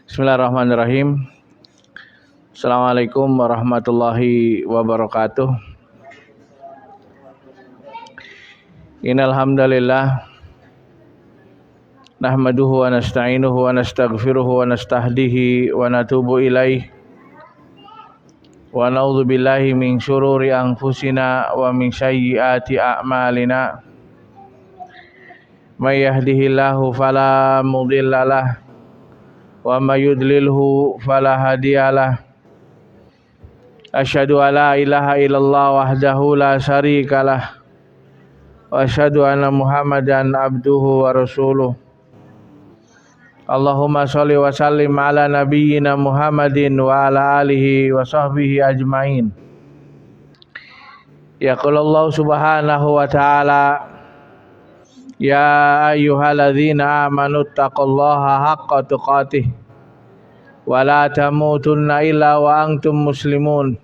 Bismillahirrahmanirrahim. Assalamualaikum warahmatullahi wabarakatuh. Innal hamdalillah nahmaduhu wa nasta'inuhu wa nastaghfiruhu wa nastahdihi wa natubu ilaih wa na'udzu billahi min syururi anfusina wa min sayyiati a'malina. May yahdihillahu fala mudhillalah wa may yudlilhu fala hadiyalah. Asyhadu an la ilaha illallah wahdahu la syarikalah wa asyhadu anna Muhammadan abduhu wa rasuluh. Allahumma sholli wa sallim ala nabiyyina Muhammadin wa ala alihi wa sahbihi ajmain. Yaqulullahu subhanahu wa ta'ala, ya ayyuhalladzina amanu taqullaha haqqa tuqatih wa la tamutunna illa wa antum muslimun.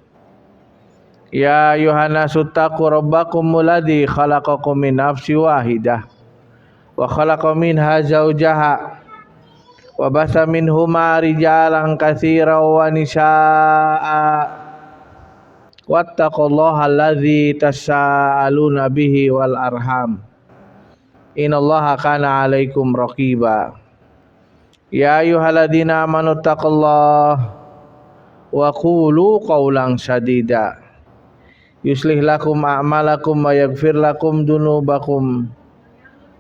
Ya ayyuhannasu taqu rabbakumul ladzi khalaqakum min nafsin wahidah wa khalaqa minha zawjaha wa batha minhuma rijalan katsiran wa nisaa'a wattaqullaha alladzi tasaaluna bihi wal arham innallaha kana 'alaikum raqiba. Ya ayyuhalladzina amanu taqullaha wa qulu qawlan sadida yuslih lakum a'malakum wa yaghfir lakum dunubakum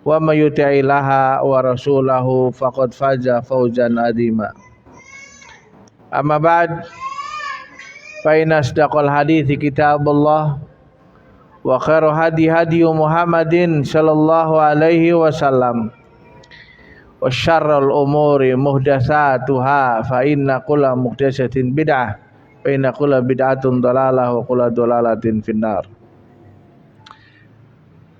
wa may yuti'illaha wa rasulahu faqad faza fawzan 'azima. Amma ba'd, fa inna asdaqal hadithi kitabullah wa khairu hadi Muhammadin sallallahu alaihi wasallam wa syarrul umuri muhdatsatuha fa inna kulla muhdatsatin bid'ah wa inna kulla bid'atun dhalalah wa kulla dhalalatin finnar.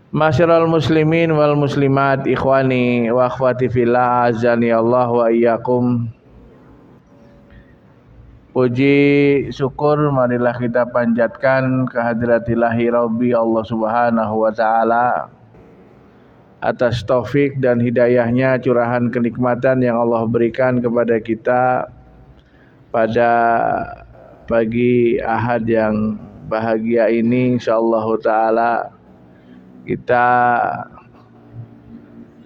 Masyiral muslimin wal muslimat, ikhwani wa akhwati fillah, azani Allah wa iyyakum. Puji syukur marilah kita panjatkan kehadirat-Ilahi Rabbi Allah Subhanahu wa taala atas taufik dan hidayahnya, curahan kenikmatan yang Allah berikan kepada kita pada pagi Ahad yang bahagia ini. Insyaallah taala kita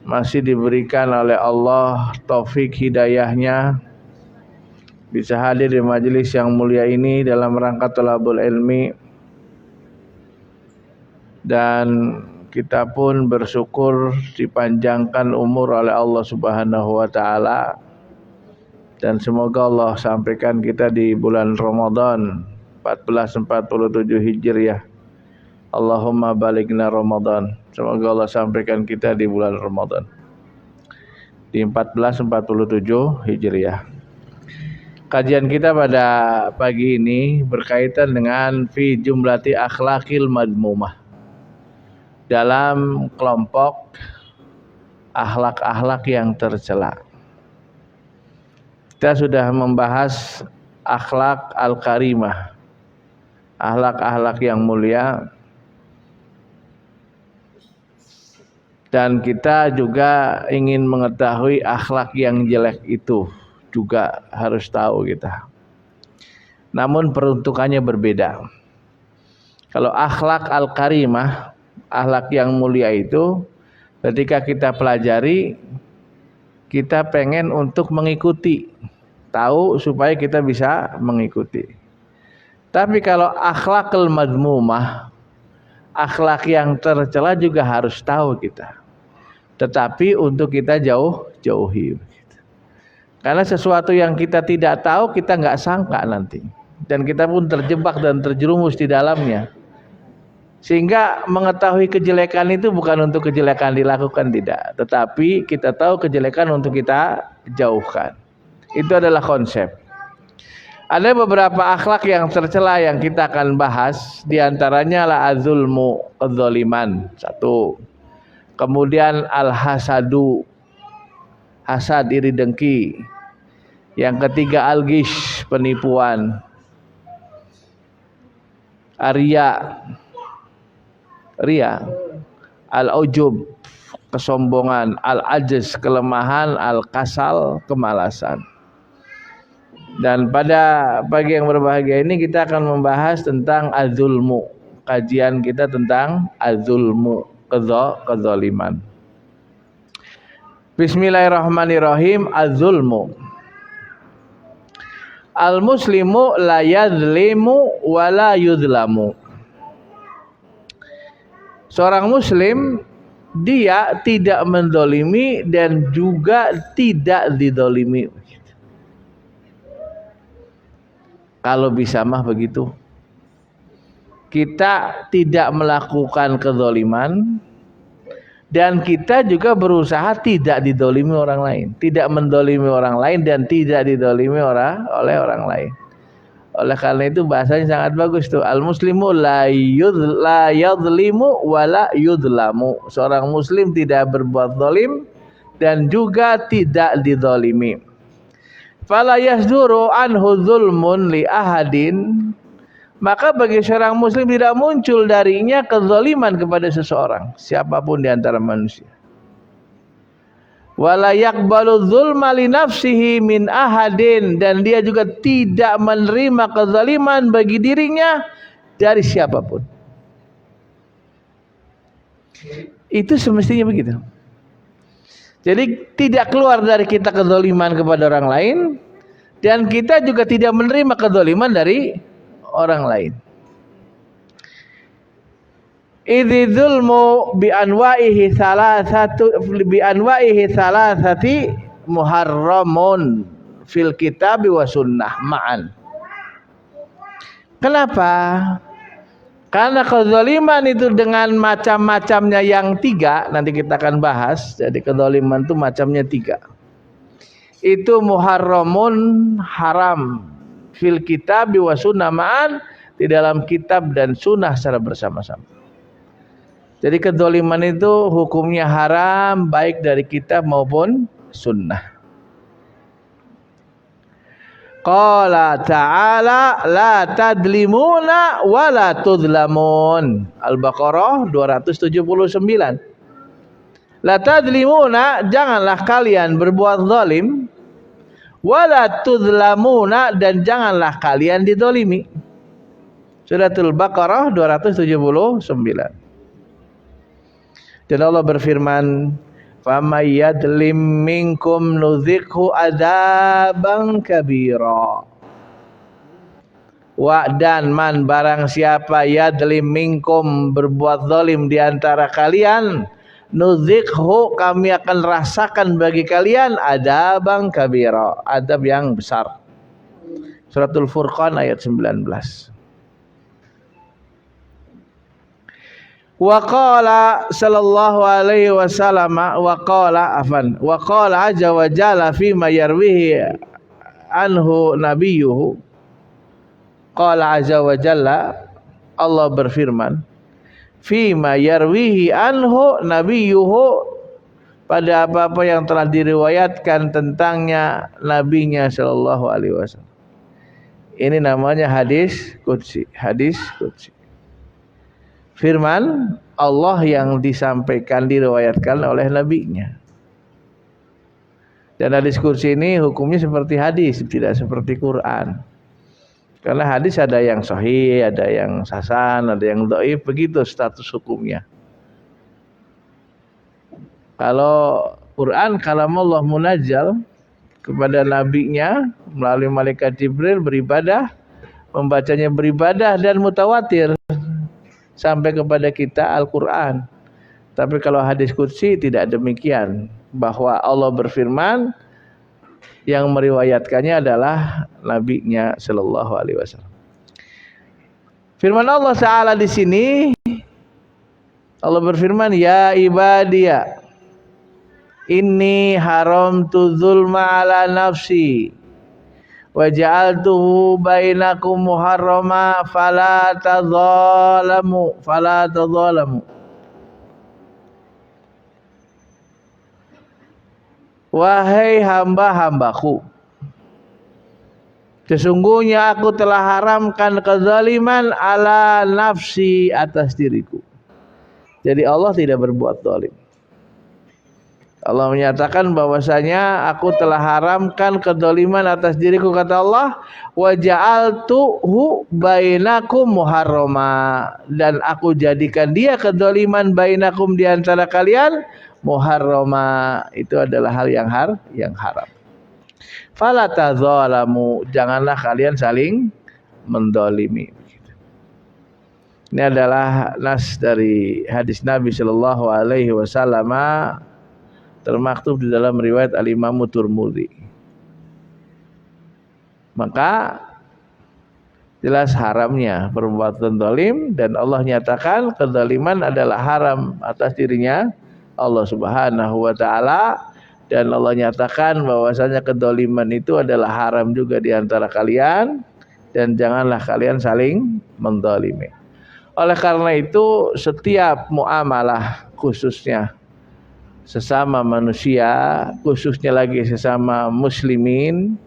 masih diberikan oleh Allah taufik hidayahnya bisa hadir di majelis yang mulia ini dalam rangka thalabul ilmi, dan kita pun bersyukur dipanjangkan umur oleh Allah Subhanahu wa taala, dan semoga Allah sampaikan kita di bulan Ramadan 1447 Hijriah. Allahumma balighna Ramadan. Semoga Allah sampaikan kita di bulan Ramadan di 1447 Hijriah. Kajian kita pada pagi ini berkaitan dengan fi jumlati akhlaqil madmumah, dalam kelompok akhlak-akhlak yang tercela. Kita sudah membahas akhlak al-karimah, akhlak-akhlak yang mulia, dan kita juga ingin mengetahui akhlak yang jelek itu juga harus tahu kita. Namun peruntukannya berbeda. Kalau akhlak al-karimah, akhlak yang mulia itu ketika kita pelajari, kita pengen untuk mengikuti, tahu supaya kita bisa mengikuti. Tapi kalau akhlakul madmumah, akhlak yang tercela juga harus tahu kita, tetapi untuk kita jauhi. Karena sesuatu yang kita tidak tahu, kita nggak sangka nanti, dan kita pun terjebak dan terjerumus di dalamnya. Sehingga mengetahui kejelekan itu bukan untuk kejelekan dilakukan, tidak, tetapi kita tahu kejelekan untuk kita jauhkan. Itu adalah konsep. Ada beberapa akhlak yang tercela yang kita akan bahas. Di antaranya la azulmu, kezaliman, satu. Kemudian al-hasadu, hasad, iri dengki. Yang ketiga al-ghish, penipuan. Ria, al-ujub, kesombongan, al-ajz, kelemahan, al-kasal, kemalasan. Dan pada pagi yang berbahagia ini kita akan membahas tentang az-zulmu. Kajian kita tentang az-zulmu, kezaliman. Bismillahirrahmanirrahim. Az-zulmu. Al-muslimu la yadlimu wa la yudlamu. Seorang muslim dia tidak mendolimi dan juga tidak didolimi. Kalau bisa mah begitu. Kita tidak melakukan kezaliman dan kita juga berusaha tidak didolimi orang lain, tidak mendolimi orang lain dan tidak didolimi oleh orang lain. Oleh karena itu bahasanya sangat bagus tuh. Al-muslimu la yadlimu wa la yudlamu. Seorang muslim tidak berbuat zalim dan juga tidak didolimi. Fala yasduru anhu zulmun li ahadin. Maka bagi seorang muslim tidak muncul darinya kezaliman kepada seseorang, siapapun di antara manusia. Wala yaqbalu zulma li nafsihi min ahadin, dan dia juga tidak menerima kezaliman bagi dirinya dari siapapun. Itu semestinya begitu. Jadi tidak keluar dari kita kezaliman kepada orang lain, dan kita juga tidak menerima kezaliman dari orang lain. Idzi dzulmu bi anwa'ihi salasati muharramun fil kitab wa sunnah ma'an. Kenapa? Karena kezaliman itu dengan macam-macamnya yang tiga, nanti kita akan bahas. Jadi kezaliman itu macamnya tiga. Itu muharramun, haram, fil kitab wa sunnah ma'an, di dalam kitab dan sunnah secara bersama-sama. Jadi kezaliman itu hukumnya haram baik dari kitab maupun sunnah. Qala ta'ala la tadlimuna wa la tudlamun. Al-Baqarah 279. La tadlimuna, janganlah kalian berbuat zalim, wa la tudlamuna, dan janganlah kalian dizalimi. Suratul Baqarah 279. Dan Allah berfirman, فَمَنْ يَظْلِمْ مِنْكُمْ نُذِقْهُ عَذَابًا كَبِيرًا. Wa dan man, barang siapa yadlim minkum, berbuat zalim di antara kalian, nuzikhu, kami akan rasakan bagi kalian adzaban kabira, adab yang besar. Suratul Furqan ayat 19. Wa qala sallallahu alaihi wasallam wa qala azza wa jalla fi ma yarwihi anhu nabiyuhu. Qala azza wa jalla, Allah berfirman, fi ma yarwihi anhu nabiyuhu, pada apa-apa yang telah diriwayatkan tentangnya nabinya sallallahu alaihi wasallam. Ini namanya hadis qudsi, hadis qudsi. Firman Allah yang disampaikan, diriwayatkan oleh nabinya. Dan hadis qudsi ini hukumnya seperti hadis, tidak seperti Quran. Karena hadis ada yang sahih, ada yang hasan, ada yang dhaif, begitu status hukumnya. Kalau Quran kalamullah munazzal kepada nabinya melalui malaikat Jibril beribadah, membacanya beribadah dan mutawatir sampai kepada kita Al-Quran. Tapi kalau hadis qudsi tidak demikian, bahwa Allah berfirman, yang meriwayatkannya adalah nabinya sallallahu alaihi wasallam. Firman Allah Ta'ala di sini, Allah berfirman, ya ibadiya inni haramtu dzulma ala nafsi wa ja'altuhu bainakum muharrama fala tadzalamu. Wahai hamba-hambaku, sesungguhnya aku telah haramkan kezaliman ala nafsi, atas diriku. Jadi Allah tidak berbuat zalim. Allah menyatakan bahwasanya aku telah haramkan kedzaliman atas diriku, kata Allah, wa ja'altuhu bainakum muharrama, dan aku jadikan dia kedzaliman bainakum di antara kalian muharrama, itu adalah hal yang haram. Fala tadzalamu, janganlah kalian saling mendolimi. Ini adalah nas dari hadis Nabi Shallallahu Alaihi Wasallam, termaktub di dalam riwayat Al-Imam Tirmidzi. Maka jelas haramnya perbuatan zalim, dan Allah nyatakan kezaliman adalah haram atas dirinya Allah Subhanahu wa taala, dan Allah nyatakan bahwasanya kedzaliman itu adalah haram juga di antara kalian, dan janganlah kalian saling menzalimi. Oleh karena itu setiap muamalah, khususnya sesama manusia, khususnya lagi sesama muslimin,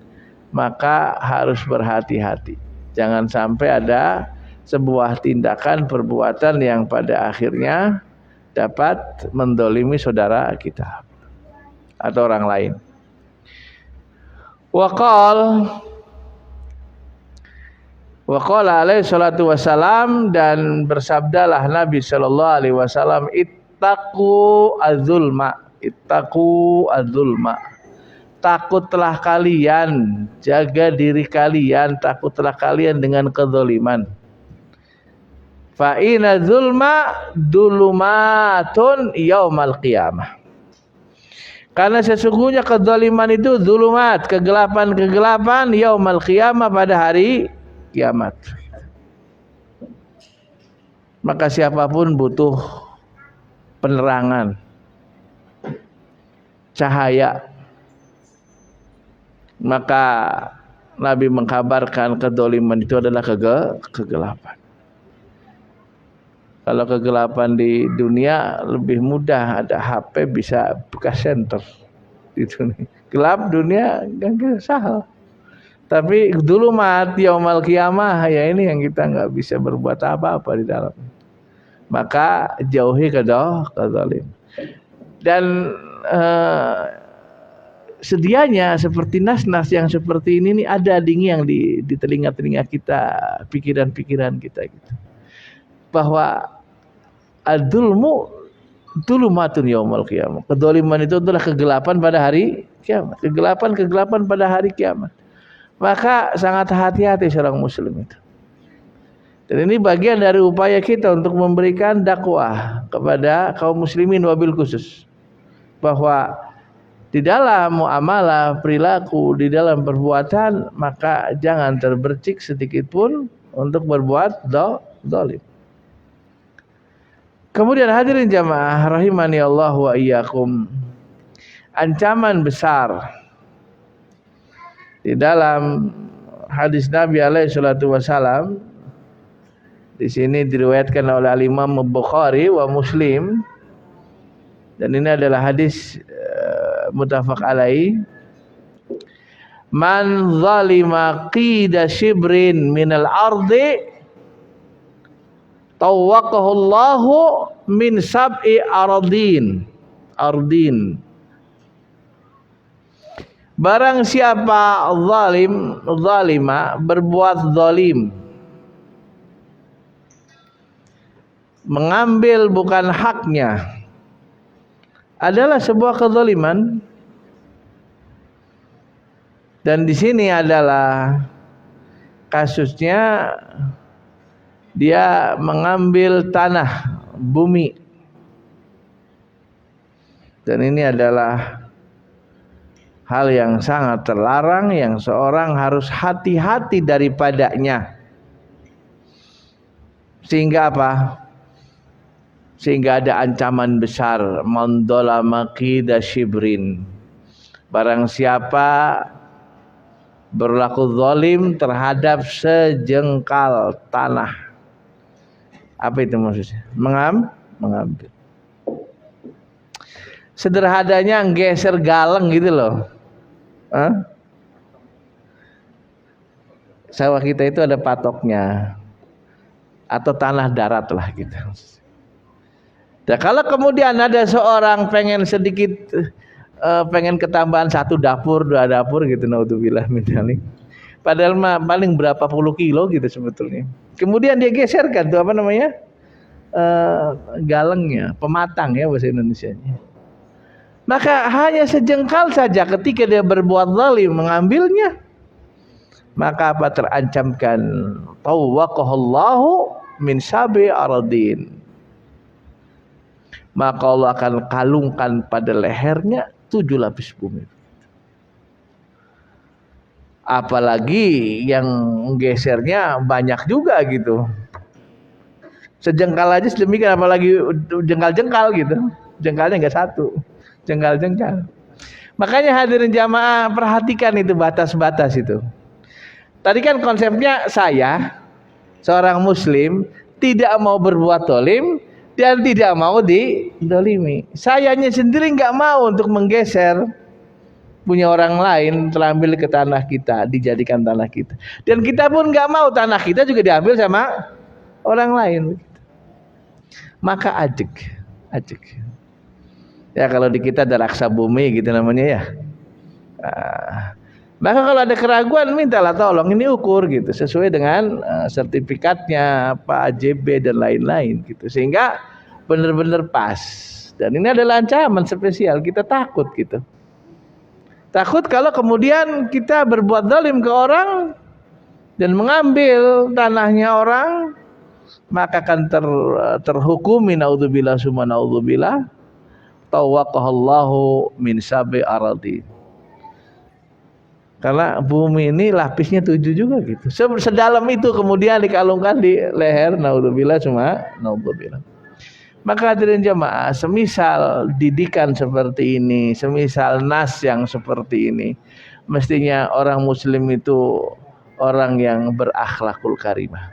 maka harus berhati-hati. Jangan sampai ada sebuah tindakan perbuatan yang pada akhirnya dapat mendolimi saudara kita atau orang lain. Waqala alaihi salatu wassalam, dan bersabdalah Nabi sallallahu alaihi wasallam, ittaqu az-zulma, takutlah kalian, jaga diri kalian, takutlah kalian dengan kezaliman. Fa inna zulma dulumatun yaumal qiyamah, karena sesungguhnya kezaliman itu zulumat, kegelapan yaumal qiyamah, pada hari kiamat. Maka siapapun butuh penerangan, cahaya. Maka Nabi mengkabarkan kedzaliman itu adalah kegelapan. Kalau kegelapan di dunia lebih mudah, ada HP bisa buka center. Itu nih. Gelap dunia enggak salah. Tapi dulu mati yaumal qiyamah, ya ini yang kita nggak bisa berbuat apa-apa di dalam. Maka jauhi kedzalim. Dan sedianya seperti nas-nas yang seperti ini nih ada yang di telinga-telinga kita, pikiran-pikiran kita gitu. Bahwa ad-dzulmu dzulumatun yaumal qiyamah. Kedzaliman itu adalah kegelapan pada hari kiamat. Kegelapan pada hari kiamat. Maka sangat hati-hati seorang muslim itu. Dan ini bagian dari upaya kita untuk memberikan dakwah kepada kaum muslimin wabil khusus, bahwa di dalam muamalah, perilaku, di dalam perbuatan, maka jangan terbercik sedikit pun untuk berbuat zalim. Kemudian hadirin jamaah rahimani Allah wa iyyakum, ancaman besar di dalam hadis Nabi alaihi salatu wasalam, di sini diriwayatkan oleh Imam Bukhari wa Muslim, dan ini adalah hadis muttafaq alaih. Man zalima qida shibrin minal ardi tawaqahu Allahu min sab'i ardin. Barang siapa zalima, berbuat zalim, mengambil bukan haknya, adalah sebuah kezaliman. Dan di sini adalah kasusnya dia mengambil tanah, bumi. Dan ini adalah hal yang sangat terlarang, yang seorang harus hati-hati daripadanya. Sehingga apa? Sehingga ada ancaman besar, man dzalama qida shibrin. Barang siapa berlaku zalim terhadap sejengkal tanah. Apa itu maksudnya? Mengambil. Sederhananya geser galeng gitu loh. Sawah kita itu ada patoknya, atau tanah darat lah gitu. Nah, kalau kemudian ada seorang pengen sedikit pengen ketambahan 1 dapur, 2 dapur gitu, naudzubillah min dzalik. Padahal mah paling berapa puluh kilo gitu sebetulnya. Kemudian dia geserkan tuh apa namanya? Galengnya, pematang ya bahasa Indonesianya. Maka hanya sejengkal saja ketika dia berbuat zalim mengambilnya, maka apa terancamkan tawwaqahallahu min sabi aradin. Maka Allah akan kalungkan pada lehernya 7 lapis bumi. Apalagi yang gesernya banyak juga gitu. Sejengkal aja sedemikian, apalagi jengkal-jengkal gitu. Jengkalnya enggak satu. Jengkal-jengkal. Makanya hadirin jamaah perhatikan itu batas-batas itu. Tadi kan konsepnya saya seorang muslim tidak mau berbuat dolim dan tidak mau didolimi. Sayanya sendiri nggak mau untuk menggeser punya orang lain terambil ke tanah kita, dijadikan tanah kita. Dan kita pun nggak mau tanah kita juga diambil sama orang lain. Maka ajek. Ya kalau di kita ada raksa bumi gitu namanya ya. Maka kalau ada keraguan mintalah tolong ini ukur gitu sesuai dengan sertifikatnya Pak AJB dan lain-lain gitu sehingga benar-benar pas. Dan ini adalah ancaman spesial, kita takut gitu. Takut kalau kemudian kita berbuat zalim ke orang dan mengambil tanahnya orang, maka akan terhukumi naudzubillah summa naudzubillah tawwaqahallahu min sabi aradi. Karena bumi ini lapisnya 7 juga gitu. Sedalam itu kemudian dikalungkan di leher, naudzubillah summa naudzubillah. Maka hadirin jamaah, semisal didikan seperti ini, semisal nas yang seperti ini, mestinya orang muslim itu orang yang berakhlakul karimah.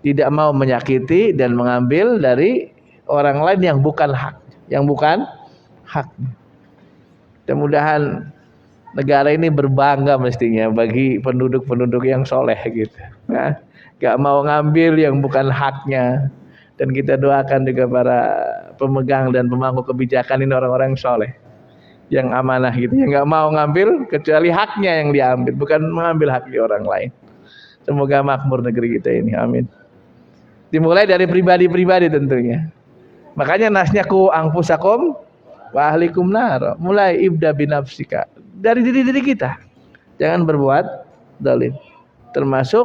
Tidak mau menyakiti dan mengambil dari orang lain yang bukan hak, Mudah-mudahan negara ini berbangga mestinya bagi penduduk-penduduk yang soleh gitu. Nah, gak mau ngambil yang bukan haknya. Dan kita doakan juga para pemegang dan pemangku kebijakan ini orang-orang soleh yang amanah gitu, yang nggak mau ngambil kecuali haknya yang diambil, bukan mengambil hak di orang lain. Semoga makmur negeri kita ini, amin. Dimulai dari pribadi-pribadi tentunya. Makanya nasnya ku anfusakum wa ahlikum nar. Mulai ibda binafsika, dari diri-diri kita. Jangan berbuat zalim. Termasuk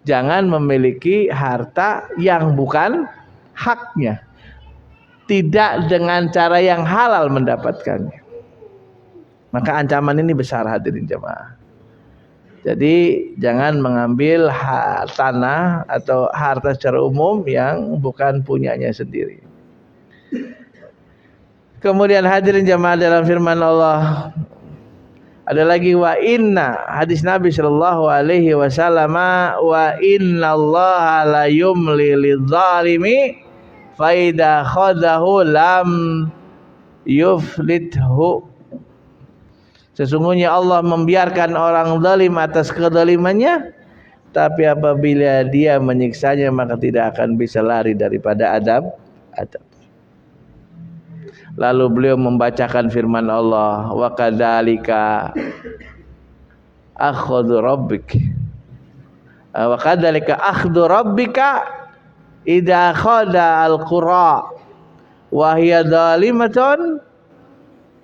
jangan memiliki harta yang bukan haknya, tidak dengan cara yang halal mendapatkannya. Maka ancaman ini besar hadirin jamaah. Jadi jangan mengambil tanah atau harta secara umum yang bukan punyanya sendiri. Kemudian hadirin jamaah, dalam firman Allah ada lagi wa inna, hadis Nabi sallallahu alaihi wasallam, wa innallaha la yumli lidh-dhalimi fa idza khadahu lam yuflithu. Sesungguhnya Allah membiarkan orang zalim atas kezalimannya, tapi apabila dia menyiksanya maka tidak akan bisa lari daripada adab. Lalu beliau membacakan firman Allah, wa kadzalika akhdhu rabbik wa kadzalika akhdhu rabbika idza khada al-qura wa hiya zalimatun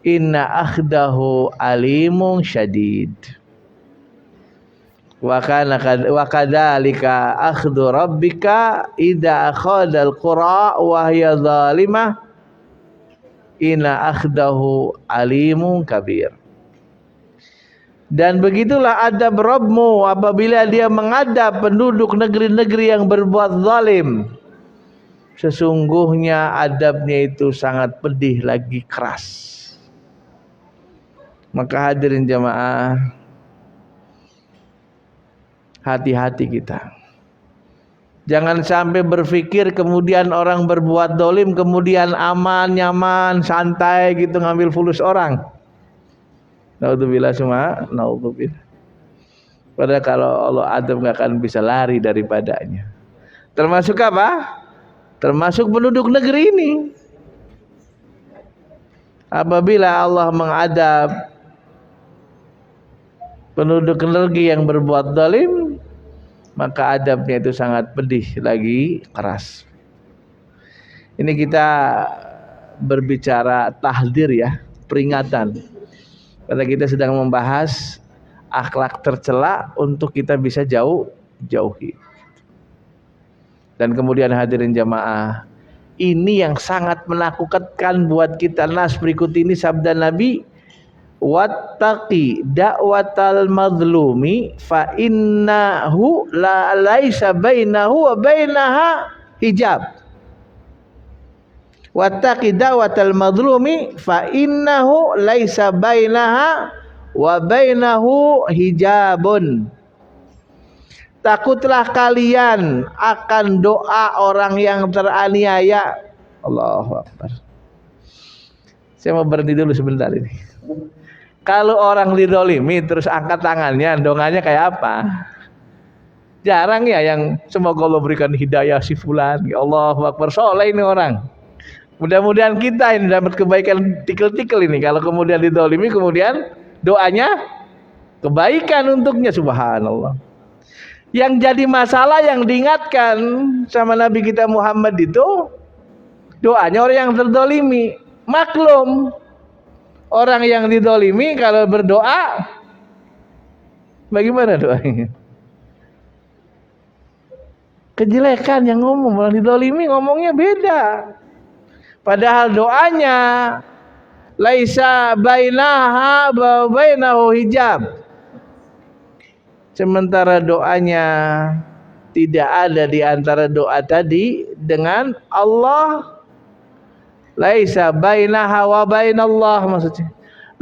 inna akhdahu alimun syadid. Wa kadzalika akhdhu rabbika idza khada al-qura wa hiya zalimah inna akhdahu alimun kabir. Dan begitulah adab Rabbmu apabila dia mengadab penduduk negeri-negeri yang berbuat zalim. Sesungguhnya adabnya itu sangat pedih lagi keras. Maka hadirin jamaah, hati-hati kita. Jangan sampai berpikir kemudian orang berbuat dolim kemudian aman, nyaman, santai gitu ngambil fulus orang. Naudzubillah summa naudzubillah. Padahal kalau Allah adab nggak akan bisa lari daripadanya. Termasuk apa? termasuk penduduk negeri ini. Apabila Allah mengadab penduduk negeri yang berbuat zalim, maka adabnya itu sangat pedih lagi keras. Ini kita berbicara tahdir ya, peringatan. Karena kita sedang membahas akhlak tercela untuk kita bisa jauhi. Dan kemudian hadirin jamaah, ini yang sangat menakutkan buat kita. Nas berikut ini sabda Nabi, wattaqi da'watal mazlumi fa innahu la laisa bainahu wa bainaha hijab. Wattaqi da'watal mazlumi fa innahu laisa bainaha wa bainahu hijabun. Takutlah kalian akan doa orang yang teraniaya. Allahu Akbar. Saya mau berhenti dulu sebentar ini. Kalau orang dizalimi terus angkat tangannya, donganya kayak apa? Jarang ya yang semoga Allah berikan hidayah si fulan. Ya Allahu Akbar, soleh ini orang. Mudah-mudahan kita ini dapat kebaikan tikel-tikel ini. Kalau kemudian dizalimi, kemudian doanya kebaikan untuknya, subhanallah. Yang jadi masalah yang diingatkan sama Nabi kita Muhammad itu doanya orang yang terzalimi. Maklum, orang yang dizalimi kalau berdoa bagaimana doanya? Kejelekan yang ngomong, orang dizalimi ngomongnya beda. Padahal doanya laisa bainaha wa bainahu hijab. Sementara doanya tidak ada di antara doa tadi dengan Allah. Laisa bainaha wa bainallah, maksudnya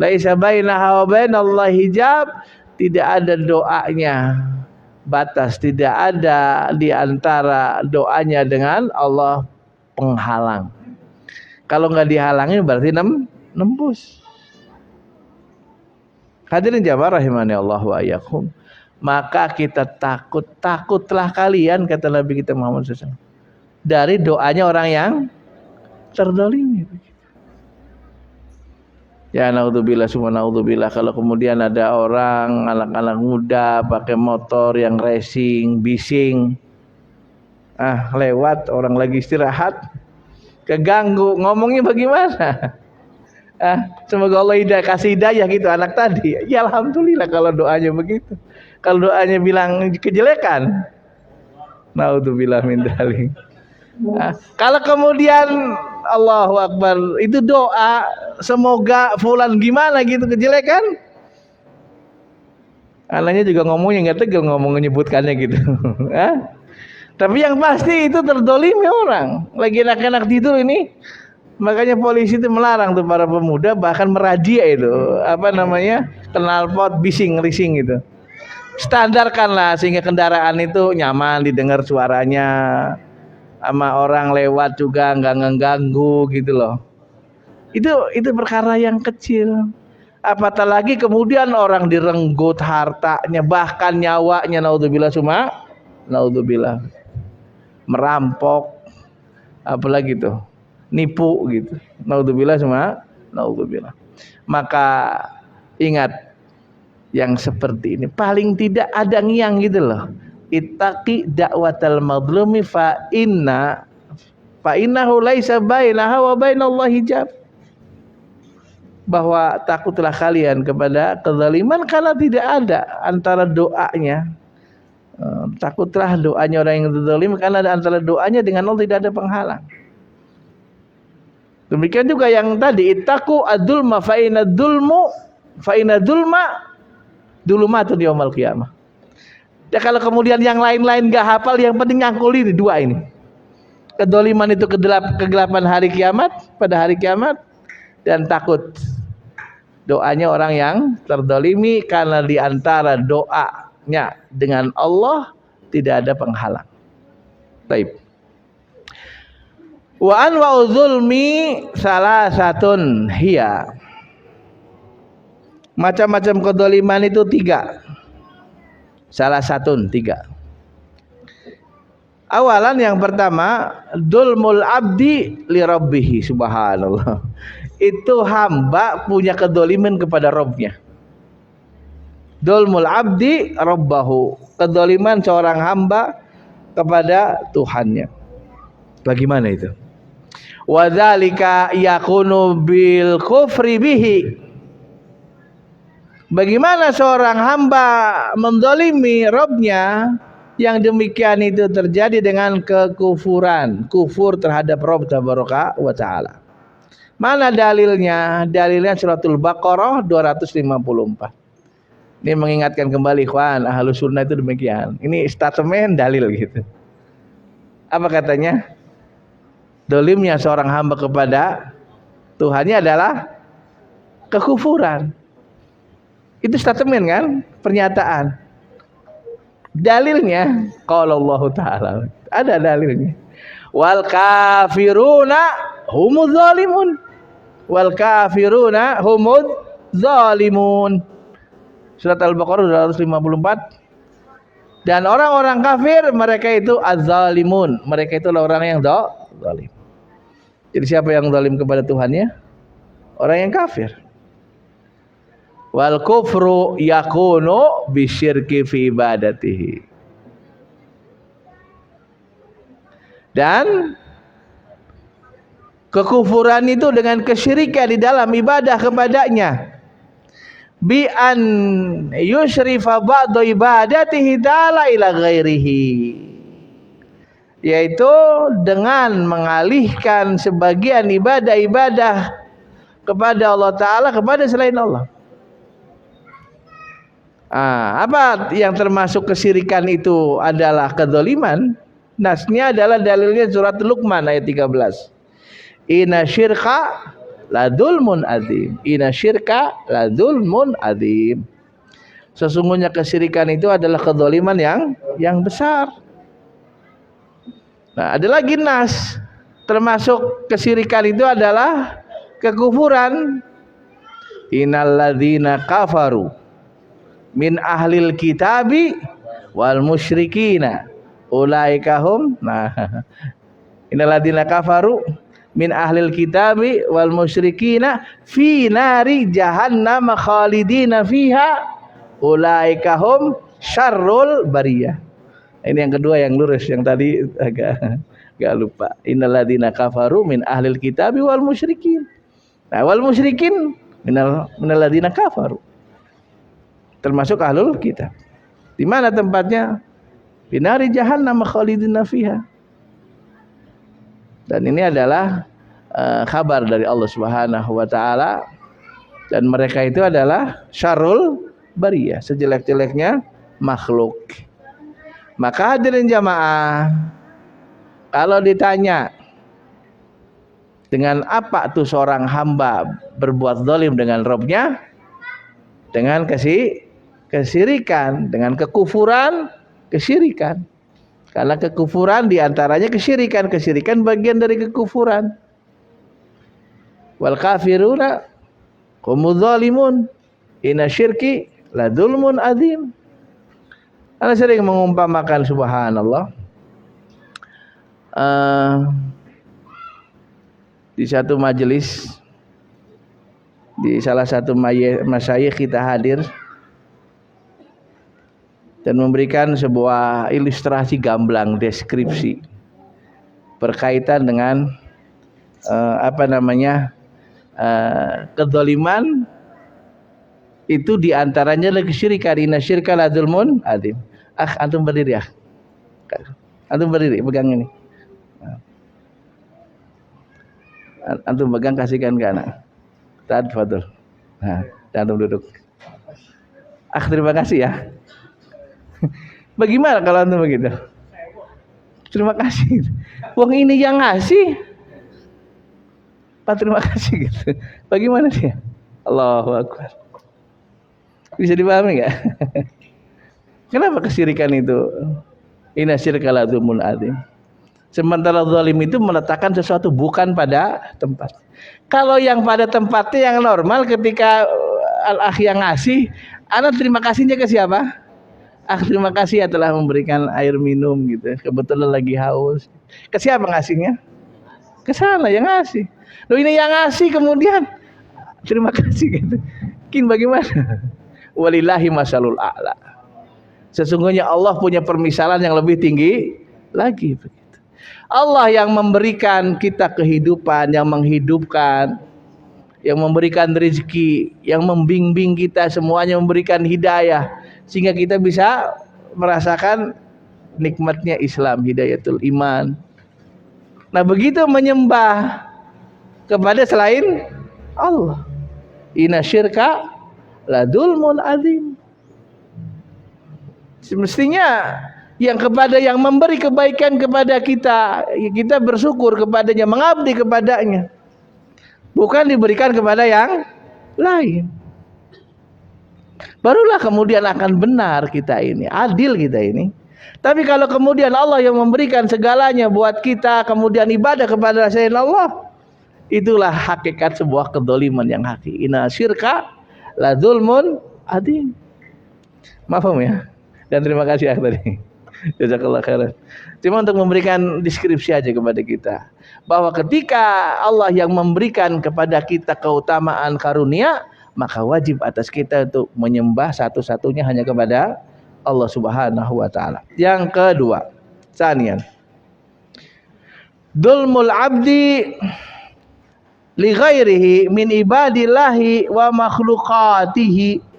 laisa bainaha wa bainallah hijab, tidak ada doanya batas, tidak ada di antara doanya dengan Allah penghalang. Kalau nggak dihalangi berarti nembus. Hadirin jamaah rahimani Allah wa iyyakum. Maka kita takutlah kalian, kata Nabi kita Muhammad SAW, dari doanya orang yang terzalimi. Ya naudzubillah, summa naudzubillah. Kalau kemudian ada orang, anak-anak muda pakai motor yang racing, bising, lewat orang lagi istirahat, keganggu, ngomongnya bagaimana? Semoga Allah kasih hidayah gitu anak tadi. Ya alhamdulillah kalau doanya begitu. Kalau doanya bilang kejelekan, naudzubillah min dzalik. Kalau kemudian Allahu Akbar itu doa semoga fulan gimana gitu kejelekan, anaknya juga ngomongnya nggak tegel, ngomong menyebutkannya gitu. Tapi yang pasti itu terzalimi orang. Lagi anak-anak tidur ini, makanya polisi itu melarang tuh para pemuda, bahkan merazia itu knalpot bising racing gitu. Standarkanlah sehingga kendaraan itu nyaman didengar suaranya, sama orang lewat juga nggak ngeganggu gitu loh. Itu perkara yang kecil. Apatah lagi kemudian orang direnggut hartanya, bahkan nyawanya, naudzubillah summa naudzubillah, merampok, apalagi tuh nipu gitu, naudzubillah summa naudzubillah. Maka ingat, yang seperti ini paling tidak ada ngiang gitu loh. Ittaqi da'watal mazlumi fa innahu laisa bainaha wa bainallahi hijab. Bahwa takutlah kalian kepada kezaliman karena tidak ada antara doanya. Takutlah doanya orang yang zalim karena ada antara doanya dengan Allah tidak ada penghalang. Demikian juga yang tadi, ittaqu adzulma fa inna dzulma dulumatun yaumil qiyamah. Ya kalau kemudian yang lain-lain gak hafal, yang penting ngangkul ini dua ini. Kedzaliman itu kegelapan hari kiamat, pada hari kiamat, dan takut doanya orang yang terzalimi karena di antara doanya dengan Allah tidak ada penghalang. Baik. Wa anwa'u dzulmi salasatun hiya. Macam-macam kedzaliman itu 3. Salah satu 3. Awalan yang pertama, dulmul abdi li rabbih, subhanallah. Itu hamba punya kedoliman kepada Rabbnya. Dulmul abdi rabbahu, kedoliman seorang hamba kepada Tuhannya. Bagaimana itu? Wa dzalika yakunu bil kufri bihi. Bagaimana seorang hamba mendolimi Rabbnya? Yang demikian itu terjadi dengan kekufuran, kufur terhadap Rabb tabaraka wa ta'ala. Mana dalilnya? Dalilnya suratul Baqarah 254. Ini mengingatkan kembali ikhwan, Ahlus Sunnah itu demikian. Ini statement dalil gitu. Apa katanya? Dolimnya seorang hamba kepada Tuhannya adalah kekufuran. Itu statement kan? Pernyataan. Dalilnya qala Allah Ta'ala, ada dalilnya. Wal kafiruna humudz zalimun. Wal kafiruna humudz zalimun. Surat Al-Baqarah 254. Dan orang-orang kafir mereka itu az-zalimun. Mereka itu orang yang zalim. Jadi siapa yang zalim kepada Tuhannya? Orang yang kafir. Wal kufru yakunu bisyirki fi ibadatihi. Dan kekufuran itu dengan kesyirikan di dalam ibadah kepadanya. Bi an yusyrifa ba'du ibadatihi ta'ala ila ghairihi. Yaitu dengan mengalihkan sebagian ibadah-ibadah kepada Allah Ta'ala kepada selain Allah. Apa yang termasuk kesyirikan itu adalah kedzaliman? Nasnya adalah dalilnya surat Luqman ayat 13. Inna syirka la dzulmun adzim. Inna syirka la dzulmun adzim. Sesungguhnya kesyirikan itu adalah kedzaliman yang besar. Nah, ada lagi nas termasuk kesyirikan itu adalah kekufuran. Innal ladzina kafaru min ahlil kitabi wal musyrikina ulaika hum innal ladzina kafaru min ahlil kitabi wal musyrikina fi nari jahannam khalidina fiha ulaika hum syarrul bariyah. Ini yang kedua yang lurus, yang tadi agak lupa. Innal ladzina kafaru min ahlil kitabi wal musyrikin. Nah, wal musyrikin minal ladzina kafaru, termasuk ahlul kitab. Di mana tempatnya? Binari jahannam khalidina fiha. Dan ini adalah kabar dari Allah Subhanahu wa taala, dan mereka itu adalah syarrul bariyah, sejelek-jeleknya makhluk. Maka hadirin jamaah, kalau ditanya dengan apa tuh seorang hamba berbuat zalim dengan Rabbnya? Dengan kesyirikan, dengan kekufuran, kesyirikan. Karena kekufuran diantaranya kesyirikan. Kesyirikan bagian dari kekufuran. Wal kafiruna humudz zalimun. Inna syirki la dzulmun adzim. Ana sering mengumpamakan, subhanallah, di satu majelis, di salah satu masyayikh kita hadir dan memberikan sebuah ilustrasi gamblang, deskripsi berkaitan dengan kedzaliman itu diantaranya adalah kesyirikan. Inna syirka la dzulmun adzim. Antum berdiri ya. Antum berdiri, pegang ini. Antum pegang, kasihkan ke anak. Tafadhol. Nah, antum duduk. Terima kasih ya. Bagaimana kalau antum begitu? Terima kasih. Wong ini yang ngasih. Pak, terima kasih gitu. Bagaimana dia? Allahu Akbar. Bisa dipahami enggak? Kenapa kesyirikan itu? Inna syirka la dzulmun adzim. Sementara zalim itu meletakkan sesuatu bukan pada tempat. Kalau yang pada tempatnya yang normal, ketika al-akh yang ngasih, ana terima kasihnya ke siapa? Terima kasih ya telah memberikan air minum gitu. Kebetulan lagi haus. Ke siapa ngasihnya? Ke sana yang ngasih. Loh ini yang ngasih kemudian terima kasih gitu. Mungkin bagaimana? Walillahi masalul a'la. Sesungguhnya Allah punya permisalan yang lebih tinggi lagi begitu. Allah yang memberikan kita kehidupan, yang menghidupkan, yang memberikan rezeki, yang membimbing kita semuanya, memberikan hidayah sehingga kita bisa merasakan nikmatnya Islam, hidayatul iman. Nah, begitu menyembah kepada selain Allah, inna syirka la dzulmun adzim. Semestinya yang kepada yang memberi kebaikan kepada kita, kita bersyukur kepadanya, mengabdi kepadanya. Bukan diberikan kepada yang lain. Barulah kemudian akan benar kita ini, adil kita ini. Tapi kalau kemudian Allah yang memberikan segalanya buat kita, kemudian ibadah kepada selain Allah, itulah hakikat sebuah kedzaliman yang hakiki. Inna syirka la dzulmun adzim. Paham ya? Dan terima kasih ya tadi. Jazakallah khairan. Cuma untuk memberikan deskripsi aja kepada kita bahwa ketika Allah yang memberikan kepada kita keutamaan karunia, maka wajib atas kita untuk menyembah satu-satunya hanya kepada Allah Subhanahu wa taala. Yang kedua, tsaniyan, dzulmul abdi li ghairihi min ibadillahi wa makhluqatihi.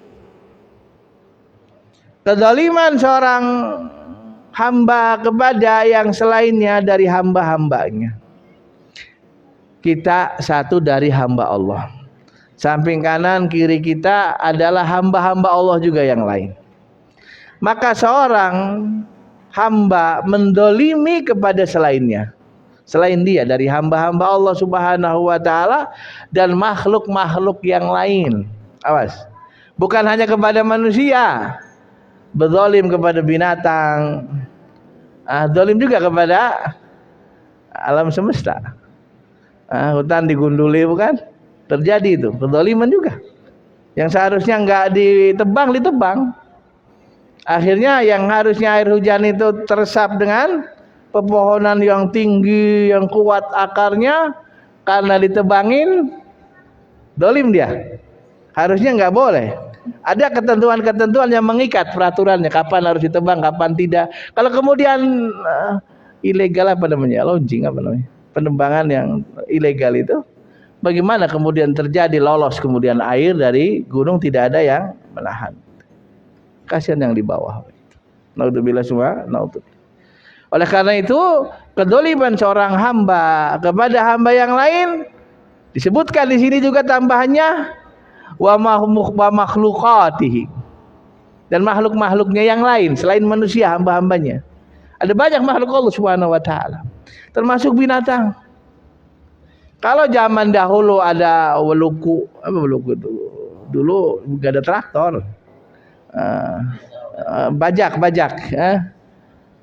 Kezaliman seorang hamba kepada yang selainnya dari hamba-hambanya. Kita satu dari hamba Allah. Samping kanan kiri kita adalah hamba-hamba Allah juga yang lain. Maka seorang hamba mendolimi kepada selainnya, selain dia dari hamba-hamba Allah Subhanahu wa taala dan makhluk-makhluk yang lain. Awas. Bukan hanya kepada manusia. Berzalim kepada binatang. Zalim juga kepada alam semesta. Hutan digunduli bukan? Terjadi itu, kezaliman juga. Yang seharusnya enggak ditebang, ditebang. Akhirnya yang harusnya air hujan itu teresap dengan pepohonan yang tinggi, yang kuat akarnya, karena ditebangin, zalim dia. Harusnya enggak boleh. Ada ketentuan-ketentuan yang mengikat peraturannya, kapan harus ditebang, kapan tidak. Kalau kemudian ilegal apa namanya, launching apa namanya, penebangan yang ilegal itu, bagaimana kemudian terjadi lolos kemudian air dari gunung tidak ada yang menahan. Kasihan yang di bawah. Naudzubillah semua, naudzubillah. Oleh karena itu, kedzaliman seorang hamba kepada hamba yang lain disebutkan di sini juga tambahannya wa makhluqatihi, dan makhluk-makhluknya yang lain selain manusia, hamba-hambanya. Ada banyak makhluk Allah Subhanahu wa taala, termasuk binatang. Kalau zaman dahulu ada weluku, apa weluku itu? Dulu enggak ada traktor. Bajak,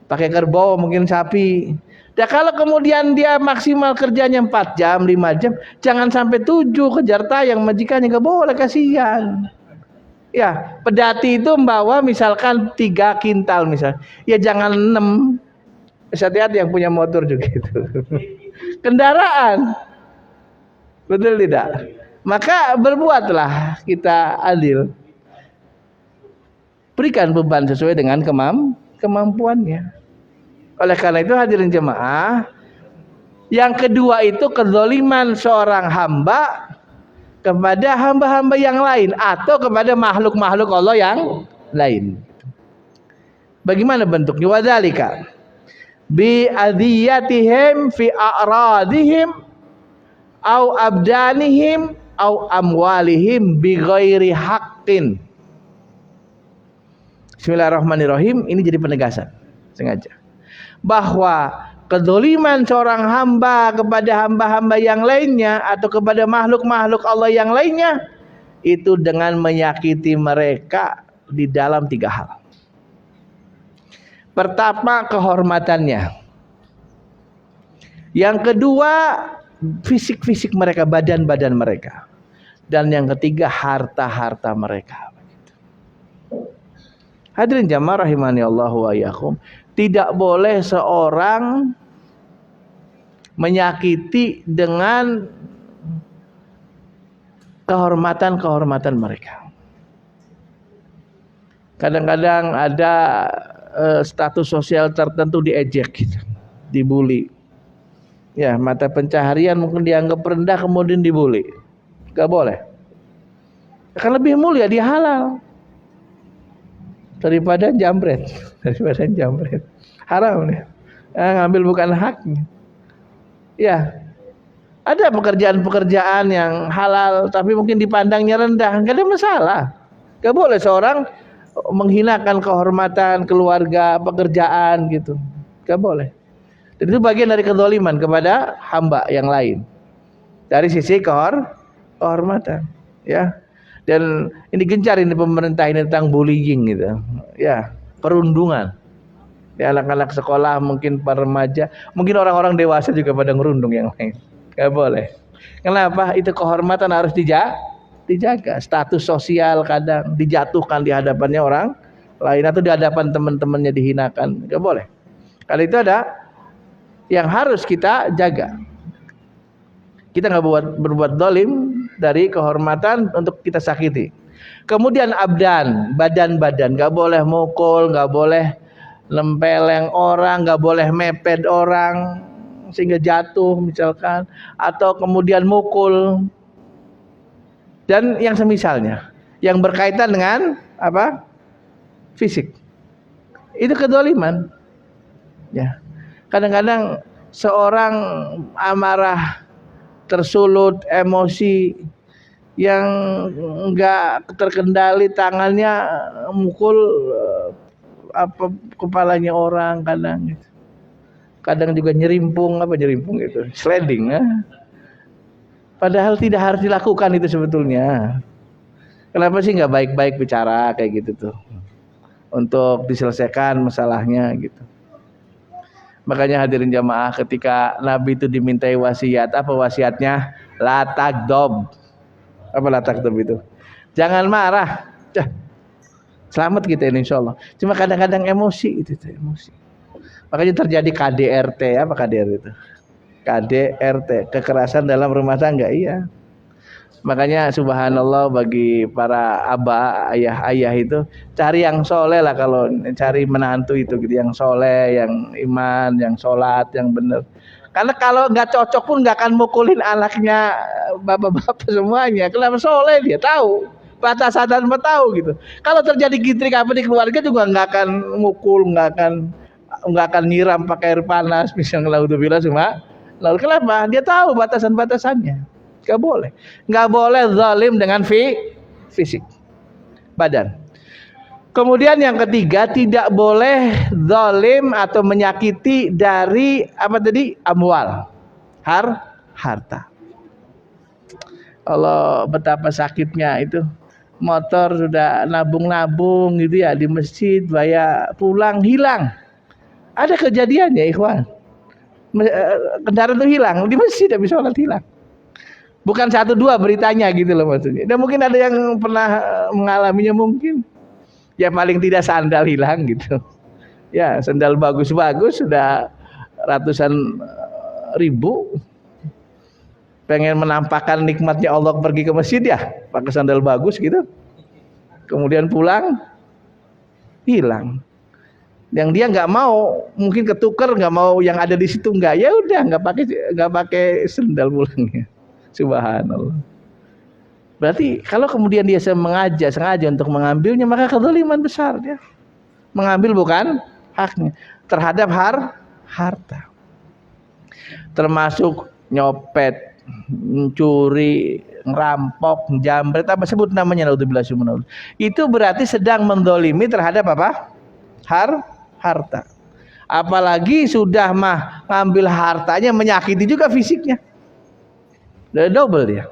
pakai kerbau, mungkin sapi. Dan kalau kemudian dia maksimal kerjanya 4 jam, 5 jam, jangan sampai 7 kejar tayang, majikannya nggak boleh, kasihan. Ya, pedati itu membawa misalkan 3 kintal misal, ya jangan 6. Hati-hati yang punya motor juga itu. Kendaraan, betul tidak? Maka berbuatlah kita adil. Berikan beban sesuai dengan kemampuannya. Oleh karena itu hadirin jemaah, yang kedua itu kezaliman seorang hamba kepada hamba-hamba yang lain atau kepada makhluk-makhluk Allah yang lain. Bagaimana bentuknya? Wadzalika bi adiyatihim fi a'radihim au abdanihim au amwalihim bi ghairi haqqin. Bismillahirrahmanirrahim. Ini jadi penegasan sengaja bahwa kedzaliman seorang hamba kepada hamba-hamba yang lainnya atau kepada makhluk-makhluk Allah yang lainnya itu dengan menyakiti mereka di dalam 3 hal. Pertama, kehormatannya. Yang kedua, fisik-fisik mereka, badan-badan mereka. Dan yang ketiga, harta-harta mereka. Hadirin jamaah rahimani Allah wa iyyakum, tidak boleh seorang menyakiti dengan kehormatan-kehormatan mereka. Kadang-kadang ada status sosial tertentu diejek gitu, dibully. Ya, mata pencaharian mungkin dianggap rendah kemudian dibully. Gak boleh. Akan lebih mulia, dia halal daripada jambret. Haram nih. Ngambil bukan haknya. Ya. Ada pekerjaan-pekerjaan yang halal tapi mungkin dipandangnya rendah, enggak ada masalah. Enggak boleh seorang menghinakan kehormatan keluarga, pekerjaan gitu. Enggak boleh. Dan itu bagian dari kezaliman kepada hamba yang lain. Dari sisi kehormatan, ya. Dan ini gencar ini pemerintah ini tentang bullying gitu. Ya, perundungan. Ya, anak-anak sekolah, mungkin para remaja, mungkin orang-orang dewasa juga pada ngerundung yang lain. Gak boleh. Kenapa? Itu kehormatan harus dijaga. Status sosial kadang dijatuhkan di hadapannya orang lain atau di hadapan teman-temannya dihinakan. Gak boleh. Kalau itu ada yang harus kita jaga. Kita nggak berbuat dolim dari kehormatan untuk kita sakiti. Kemudian abdan, badan-badan, nggak boleh mukul, nggak boleh lempeleng orang, nggak boleh mepet orang sehingga jatuh misalkan, atau kemudian mukul dan yang semisalnya yang berkaitan dengan apa? Fisik. Itu kedzaliman. Ya. Kadang-kadang seorang amarah, tersulut emosi yang enggak terkendali, tangannya mukul kepalanya orang, kadang juga nyerimpung itu sliding ya. Padahal tidak harus dilakukan itu sebetulnya. Kenapa sih nggak baik-baik bicara kayak gitu tuh untuk diselesaikan masalahnya gitu. Makanya hadirin jamaah, ketika Nabi itu dimintai wasiat, apa wasiatnya? La takdob. Apa la takdob itu? Jangan marah. Selamat kita ini insyaallah. Cuma kadang-kadang emosi itu emosi. Makanya terjadi KDRT. Apa KDRT itu? KDRT, kekerasan dalam rumah tangga. Iya. Makanya subhanallah bagi para abah, ayah-ayah itu cari yang soleh lah, kalau cari menantu itu gitu, yang soleh, yang iman, yang sholat, yang benar. Karena kalau nggak cocok pun nggak akan mukulin anaknya, bapak-bapak semuanya. Kenapa? Soleh, dia tahu batasan dan tahu gitu. Kalau terjadi gitrik apa di keluarga juga nggak akan mukul, nggak akan nyiram pakai air panas misalnya, naudzubillah semua. Lalu kenapa? Dia tahu batasan-batasannya. Nggak boleh zalim dengan fisik, badan. Kemudian yang ketiga, tidak boleh zalim atau menyakiti dari apa tadi? Amwal, harta. Allah, betapa sakitnya itu. Motor sudah nabung-nabung gitu ya di masjid, bayar pulang hilang. Ada kejadian ya ikhwan, kendaraan itu hilang di masjid, habis sholat hilang. Bukan 1-2 beritanya gitu loh maksudnya. Dan mungkin ada yang pernah mengalaminya mungkin. Ya paling tidak sandal hilang gitu. Ya sandal bagus-bagus sudah ratusan ribu. Pengen menampakkan nikmatnya Allah pergi ke masjid ya, pakai sandal bagus gitu. Kemudian pulang hilang. Yang dia nggak mau, mungkin ketuker, nggak mau yang ada di situ, nggak, ya udah nggak pakai sandal pulangnya. Subhanallah. Berarti kalau kemudian dia sengaja untuk mengambilnya, maka kezaliman besar dia. Mengambil bukan haknya terhadap harta. Termasuk nyopet, mencuri, ngerampok, jambret, apa sebut namanya, naudzubillah. Itu berarti sedang mendolimi terhadap apa? Harta. Apalagi sudah mah ngambil hartanya, menyakiti juga fisiknya. Double dia.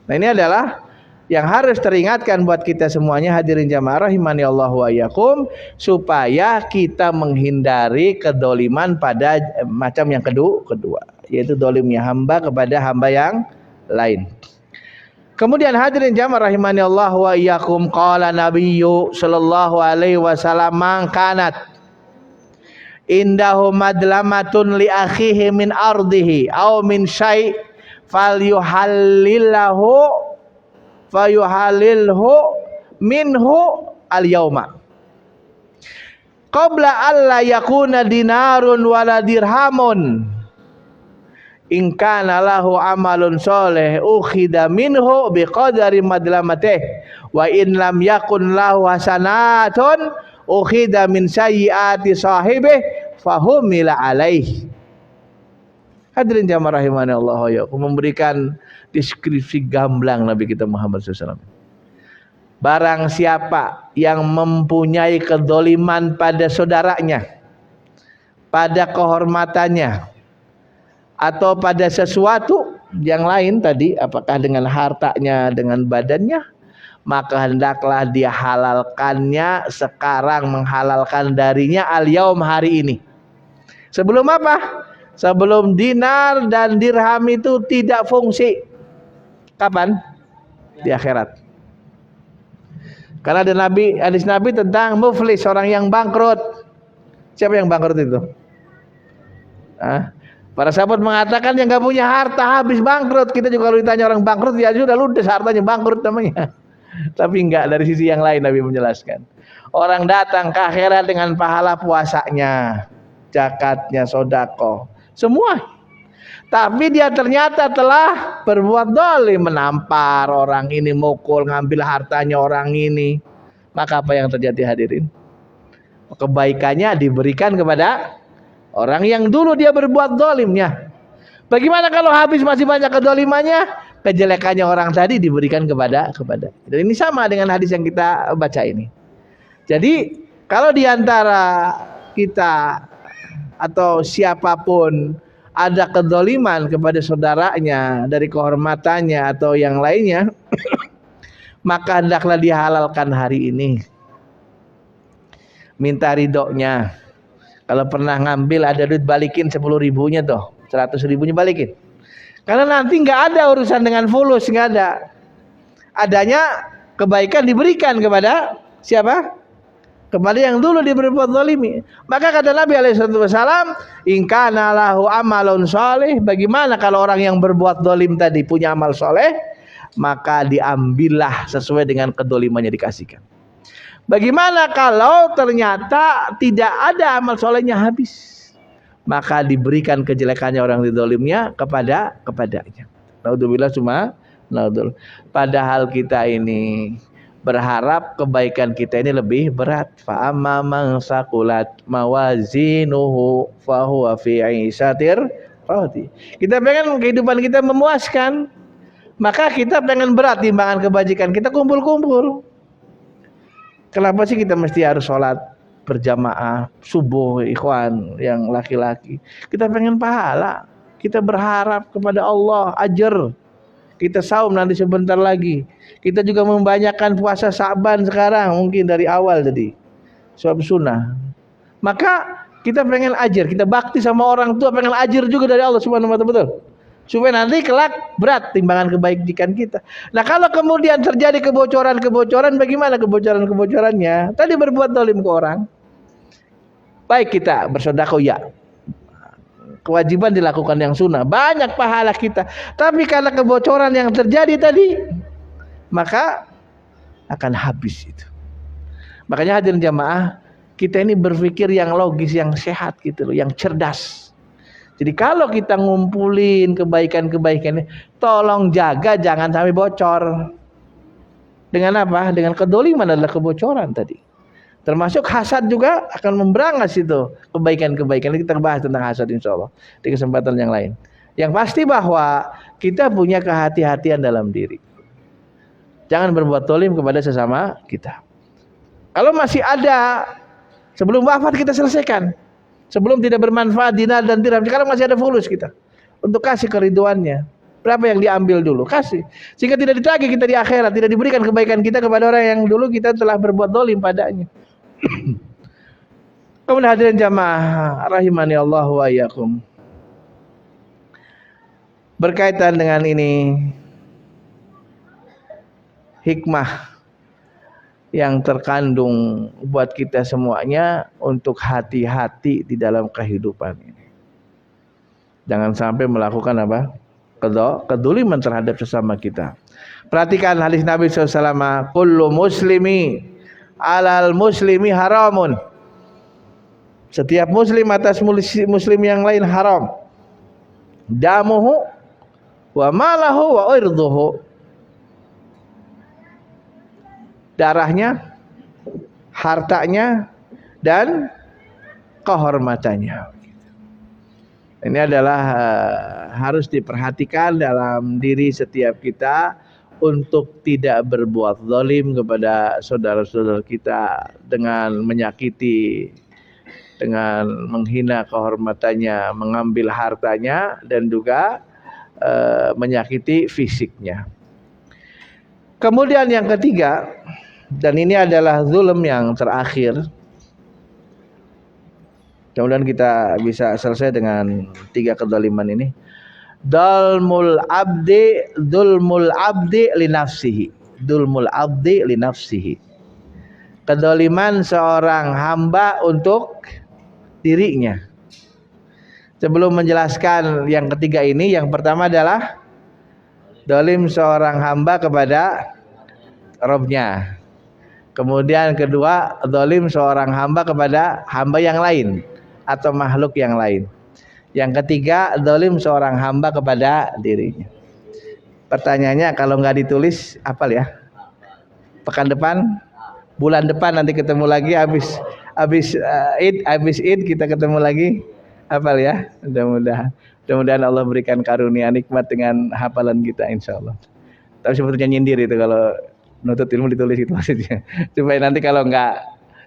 Nah ini adalah yang harus teringatkan buat kita semuanya, hadirin jamaah rahimani Allah wa iyyakum, supaya kita menghindari kedoliman pada macam yang kedua, yaitu dolimnya hamba kepada hamba yang lain. Kemudian hadirin jamaah rahimani Allah wa iyyakum, qala nabiyyu sallallahu alaihi wasallam, man kanat indahu madlamatun li akhihi min ardihi aw min syai' fayuhalilhu minhu al-yauma qabla alla yakuna dinarun wala dirhamun. In kana lahu amalun soleh ukhida minhu biqadari madlamatih wa in lam yakun lahu hasanatun ukhida min sayyiati sahibih fahumila alaih. Hadirin jamaah rahimani Allah ya, memberikan deskripsi gamblang Nabi kita Muhammad SAW. Barang siapa yang mempunyai kedoliman pada saudaranya, pada kehormatannya, atau pada sesuatu yang lain tadi, apakah dengan hartanya, dengan badannya, maka hendaklah dia halalkannya sekarang, menghalalkan darinya al-yaum, hari ini. Sebelum apa? Sebelum dinar dan dirham itu tidak fungsi. Kapan? Di akhirat. Karena ada hadis Nabi tentang muflis, orang yang bangkrut. Siapa yang bangkrut itu? Para sahabat mengatakan yang nggak punya harta habis bangkrut. Kita juga kalau ditanya orang bangkrut, ya sudah ludes, hartanya bangkrut namanya. Tapi enggak, dari sisi yang lain Nabi menjelaskan. Orang datang ke akhirat dengan pahala puasanya, zakatnya, sedekah, semua. Tapi dia ternyata telah berbuat zalim, menampar orang ini, mukul, ngambil hartanya orang ini. Maka apa yang terjadi hadirin? Kebaikannya diberikan kepada orang yang dulu dia berbuat zalimnya. Bagaimana kalau habis masih banyak kedolimannya? Kejelekannya orang tadi diberikan kepada. Dan ini sama dengan hadis yang kita baca ini. Jadi kalau diantara kita atau siapapun ada kedoliman kepada saudaranya dari kehormatannya atau yang lainnya, maka hendaklah dihalalkan hari ini. Minta ridhonya. Kalau pernah ngambil ada duit, balikin 10.000-nya tuh, 100.000-nya balikin. Karena nanti nggak ada urusan dengan fulus, nggak ada. Adanya kebaikan diberikan kepada siapa? Kepada yang dulu berbuat zalimi. Maka kata Nabi SAW, in kana lahu amalun soleh, bagaimana kalau orang yang berbuat zalim tadi punya amal soleh, maka diambillah sesuai dengan kedolimannya, dikasihkan. Bagaimana kalau ternyata tidak ada amal solehnya, habis, maka diberikan kejelekannya orang didolimnya kepadanya. Naudzubillah, naudzubillah. Padahal kita ini berharap kebaikan kita ini lebih berat. Fa amma man saqulat mawazinuhu fa huwa fi 'ishatir radiyah. Kita pengen kehidupan kita memuaskan, maka kita pengen berat timbangan kebajikan, kita kumpul-kumpul. Kenapa sih kita mesti harus sholat berjamaah subuh, ikhwan yang laki-laki? Kita pengen pahala, kita berharap kepada Allah ajar. Kita saum nanti sebentar lagi. Kita juga membanyakan puasa Sa'ban sekarang, mungkin dari awal tadi, sebab sunnah. Maka kita pengen ajar, kita bakti sama orang tua, pengen ajar juga dari Allah Subhanahu wa Ta'ala, betul. Supaya nanti kelak berat timbangan kebaikan kita. Nah kalau kemudian terjadi kebocoran-kebocoran, bagaimana kebocoran-kebocorannya? Tadi berbuat zalim ke orang, baik kita bersedekah, ya, kewajiban dilakukan yang sunnah, banyak pahala kita. Tapi karena kebocoran yang terjadi tadi, maka akan habis itu. Makanya hadirin jamaah, kita ini berpikir yang logis, yang sehat gitu loh, yang cerdas. Jadi kalau kita ngumpulin kebaikan-kebaikan, tolong jaga jangan sampai bocor. Dengan apa? Dengan kedoliman adalah kebocoran tadi. Termasuk hasad juga akan memberangas itu kebaikan-kebaikan. Kita bahas tentang hasad insyaallah di kesempatan yang lain. Yang pasti bahwa kita punya kehati-hatian dalam diri. Jangan berbuat zalim kepada sesama kita. Kalau masih ada, sebelum wafat kita selesaikan. Sebelum tidak bermanfaat dinar dan dirham, sekarang masih ada fulus kita untuk kasih keriduannya. Berapa yang diambil dulu, kasih. Sehingga tidak ditagih kita di akhirat, tidak diberikan kebaikan kita kepada orang yang dulu kita telah berbuat zalim padanya. Kemudian hadirin jamaah rahimani Allah wa iyyakum. Berkaitan dengan ini, hikmah yang terkandung buat kita semuanya untuk hati-hati di dalam kehidupan ini. Jangan sampai melakukan apa? Keduliman terhadap sesama kita. Perhatikan hadis Nabi SAW, kullu muslimi alal muslimi haramun. Setiap muslim atas muslim yang lain haram. Damuhu wa malahu wa irduhu. Darahnya, hartanya, dan kehormatannya. Ini adalah harus diperhatikan dalam diri setiap kita untuk tidak berbuat zalim kepada saudara-saudara kita dengan menyakiti, dengan menghina kehormatannya, mengambil hartanya, dan juga menyakiti fisiknya. Kemudian yang ketiga, dan ini adalah zulm yang terakhir. Kemudian kita bisa selesai dengan 3 kezaliman ini. Dzulmul abdi li nafsihi. Dzulmul abdi li nafsihi. Kezaliman seorang hamba untuk dirinya. Sebelum menjelaskan yang ketiga ini, yang pertama adalah zalim seorang hamba kepada Robnya. Kemudian kedua, zalim seorang hamba kepada hamba yang lain atau makhluk yang lain. Yang ketiga, zalim seorang hamba kepada dirinya. Pertanyaannya, kalau nggak ditulis, hafal ya. Pekan depan, bulan depan nanti ketemu lagi, habis Id kita ketemu lagi, hafal ya. Mudah-mudahan Allah berikan karunia nikmat dengan hafalan kita, insya Allah. Tapi sebetulnya nyindir itu kalau menuntut ilmu ditulis itu maksudnya, supaya nanti kalau nggak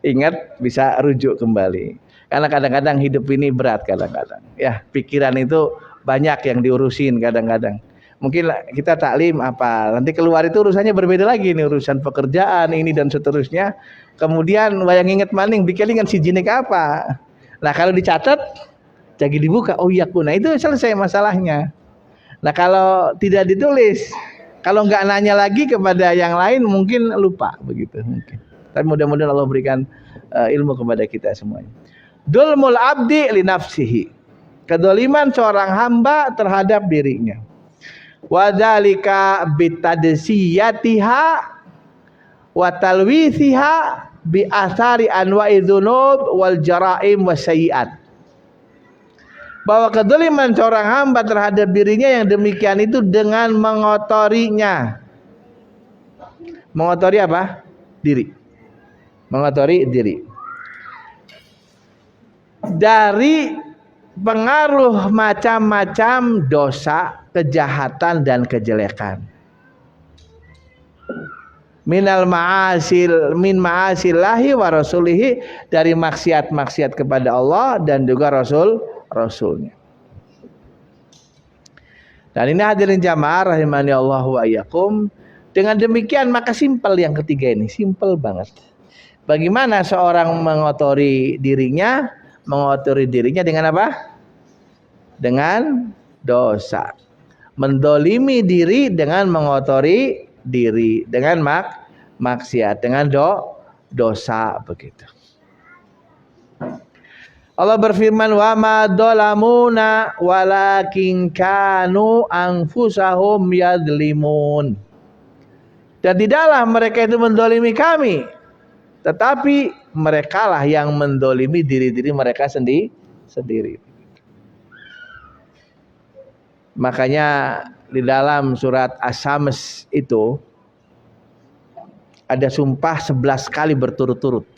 ingat bisa rujuk kembali. Karena kadang-kadang hidup ini berat kadang-kadang. Ya, pikiran itu banyak yang diurusin kadang-kadang. Mungkin kita taklim apa, nanti keluar itu urusannya berbeda lagi nih, urusan pekerjaan ini dan seterusnya. Kemudian bayang inget maning dikelingan si jinik apa. Nah, kalau dicatat jadi dibuka, oh iya, nah itu selesai masalahnya. Nah, kalau tidak ditulis, kalau nggak nanya lagi kepada yang lain mungkin lupa begitu mungkin. Tapi mudah-mudahan Allah berikan ilmu kepada kita semuanya. Dzulmul abdi li nafsihi. Kedzaliman seorang hamba terhadap dirinya. Wa dzalika bitadsiyatiha wa talwithiha bi athari anwa'i dzunub wal jaraim wasayyi'at. Bahwa kedzaliman seorang hamba terhadap dirinya yang demikian itu dengan mengotorinya. Mengotori apa? Diri. Mengotori diri. Dari pengaruh macam-macam dosa, kejahatan dan kejelekan. Minal ma'asil min ma'asillahi wa rasulihi, dari maksiat-maksiat kepada Allah dan juga Rasulnya. Dan ini hadirin jamaah rahimani Allah wa iyyakum. Dengan demikian maka simpel yang ketiga ini, simpel banget. Bagaimana seorang mengotori dirinya dengan apa? Dengan dosa. Mendolimi diri dengan mengotori diri, dengan maksiat, dengan dosa begitu. Allah berfirman, wa ma dolamuna walakin kanu anfusahum yadlimun. Dan tidaklah mereka itu mendolimi kami, tetapi merekalah yang mendolimi diri-diri mereka sendiri. Makanya di dalam surat As-Sams itu ada sumpah 11 kali berturut-turut.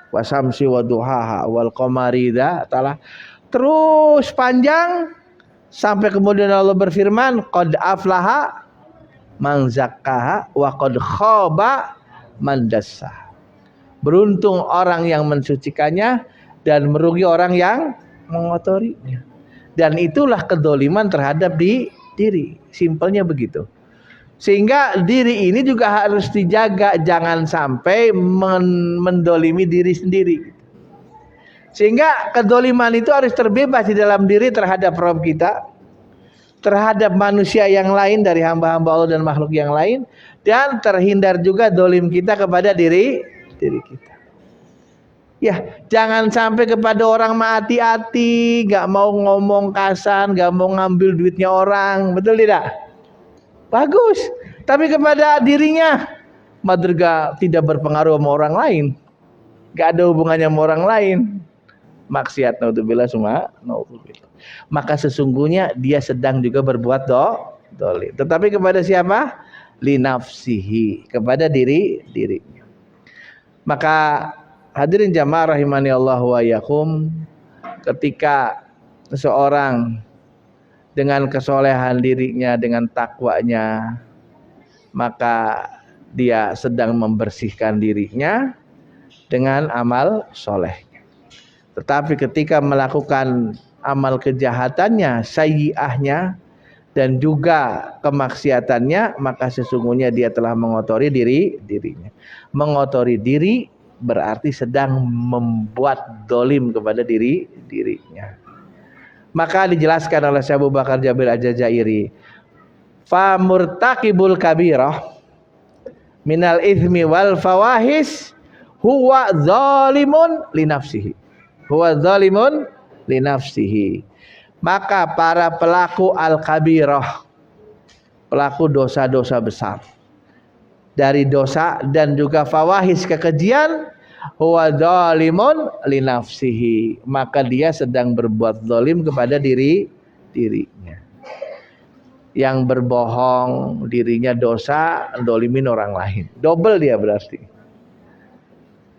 Wasamsi wa duhaha wal qamari idza tala. Terus panjang sampai kemudian Allah berfirman, qad aflaha man zakkaha wa qad khaba man dassaha. Beruntung orang yang mensucikannya dan merugi orang yang mengotorinya. Dan itulah kedzaliman terhadap diri. Simpelnya begitu. Sehingga diri ini juga harus dijaga, jangan sampai mendolimi diri sendiri. Sehingga kedzaliman itu harus terbebas di dalam diri terhadap Rabb kita. terhadap manusia yang lain dari hamba-hamba Allah dan makhluk yang lain, dan terhindar juga dolim kita kepada diri kita. Ya, jangan sampai kepada orang hati-hati, gak mau ngomong kasar, gak mau ngambil duitnya orang, betul tidak? Bagus. Tapi kepada dirinya, madrga tidak berpengaruh sama orang lain, gak ada hubungannya sama orang lain, maksiat, naudzubillah semua, naudzubillah. Maka sesungguhnya dia sedang juga berbuat dolim. Tetapi kepada siapa? Linafsihi, kepada dirinya. Maka hadirin jamaah rahimani Allah wa yakum, ketika seseorang dengan kesolehan dirinya, dengan takwanya, maka dia sedang membersihkan dirinya dengan amal solehnya. Tetapi ketika melakukan amal kejahatannya, sayyi'ahnya, dan juga kemaksiatannya, maka sesungguhnya dia telah mengotori dirinya. Mengotori diri berarti sedang membuat dolim kepada dirinya. Maka dijelaskan oleh Syekh Abu Bakar Jabir Al-Jazairi, fa murtaqibul kabirah minal ithmi wal fawahis huwa zalimun li nafsihi. Huwa zalimun li nafsihi. Maka para pelaku al-kabirah, pelaku dosa-dosa besar, dari dosa dan juga fawahis, kekejian, huwa zalimun li nafsihi, maka dia sedang berbuat zalim kepada dirinya. Yang berbohong, dirinya dosa, dolimin orang lain, double dia berarti.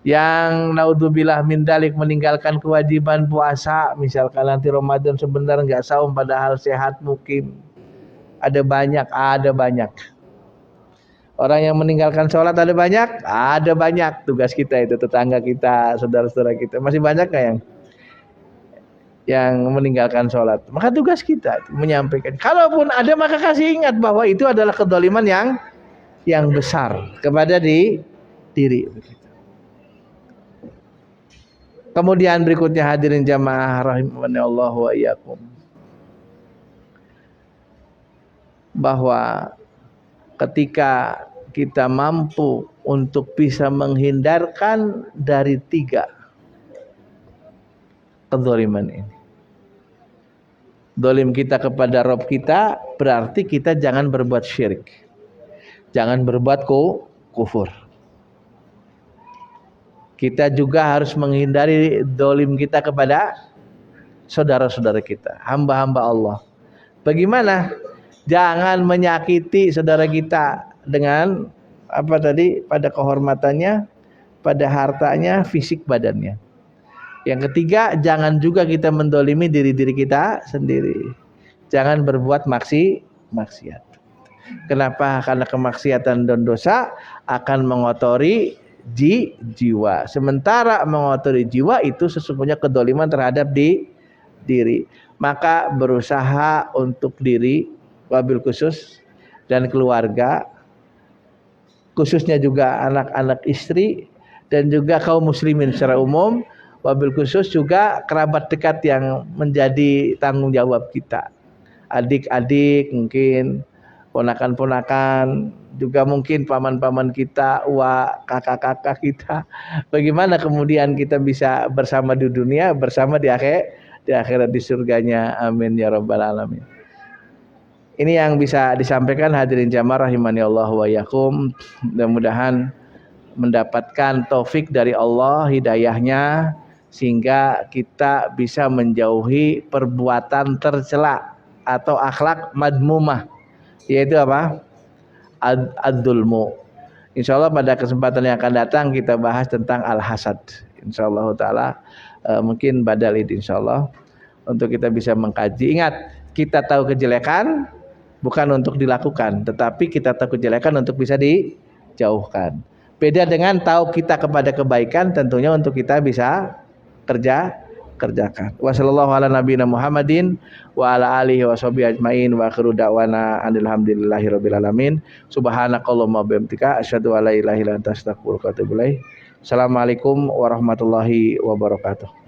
Yang naudzubillah min dalik meninggalkan kewajiban puasa, misalkan nanti Ramadan sebentar enggak saum padahal sehat mukim. Ada banyak. Orang yang meninggalkan sholat ada banyak. Tugas kita itu, tetangga kita, saudara-saudara kita, masih banyak nggak yang meninggalkan sholat? Maka tugas kita menyampaikan. Kalaupun ada, maka kasih ingat bahwa itu adalah kedzaliman yang besar kepada diri. Kemudian berikutnya hadirin jamaah rahimani Allah wa iyyakum, bahwa ketika kita mampu untuk bisa menghindarkan dari 3 kedzaliman ini, zalim kita kepada Rabb kita, berarti kita jangan berbuat syirik, jangan berbuat kufur. Kita juga harus menghindari zalim kita kepada saudara-saudara kita, hamba-hamba Allah. Bagaimana? Jangan menyakiti saudara kita dengan pada kehormatannya, pada hartanya, fisik badannya. Yang ketiga, jangan juga kita mendolimi diri kita sendiri. Jangan berbuat maksiat. Kenapa? Karena kemaksiatan dan dosa akan mengotori jiwa. Sementara mengotori jiwa itu sesungguhnya kedoliman terhadap diri. Maka berusaha untuk diri, wabil khusus, dan keluarga, khususnya juga anak-anak, istri, dan juga kaum muslimin secara umum, wabil khusus juga kerabat dekat yang menjadi tanggung jawab kita, adik-adik, mungkin ponakan-ponakan, juga mungkin paman-paman kita, kakak-kakak kita. Bagaimana kemudian kita bisa bersama di dunia, bersama di akhirat di surganya, amin ya rabbal alamin. Ini yang bisa disampaikan hadirin jamaah rahimani Allah wa iyyakum. Mudah-mudahan mendapatkan taufik dari Allah, hidayahnya, sehingga kita bisa menjauhi perbuatan tercela atau akhlak madmumah, yaitu apa? Ad-dzulmu. Insyaallah pada kesempatan yang akan datang kita bahas tentang al-hasad. Insyaallah taala mungkin badalid insyaallah, untuk kita bisa mengkaji. Ingat, kita tahu kejelekan bukan untuk dilakukan, tetapi kita tahu kejelekan untuk bisa dijauhkan. Beda dengan tahu kita kepada kebaikan, tentunya untuk kita bisa kerjakan. Wa sallallahu ala nabiyina Muhammadin wa ala alihi wa sahbihi ajmain wa akhiru da'wana alhamdulillahi rabbil alamin. Subhanakallahumma bihamdika asyhadu an la ilaha illa anta astaghfiruka wa atubu ilaik. Assalamualaikum warahmatullahi wabarakatuh.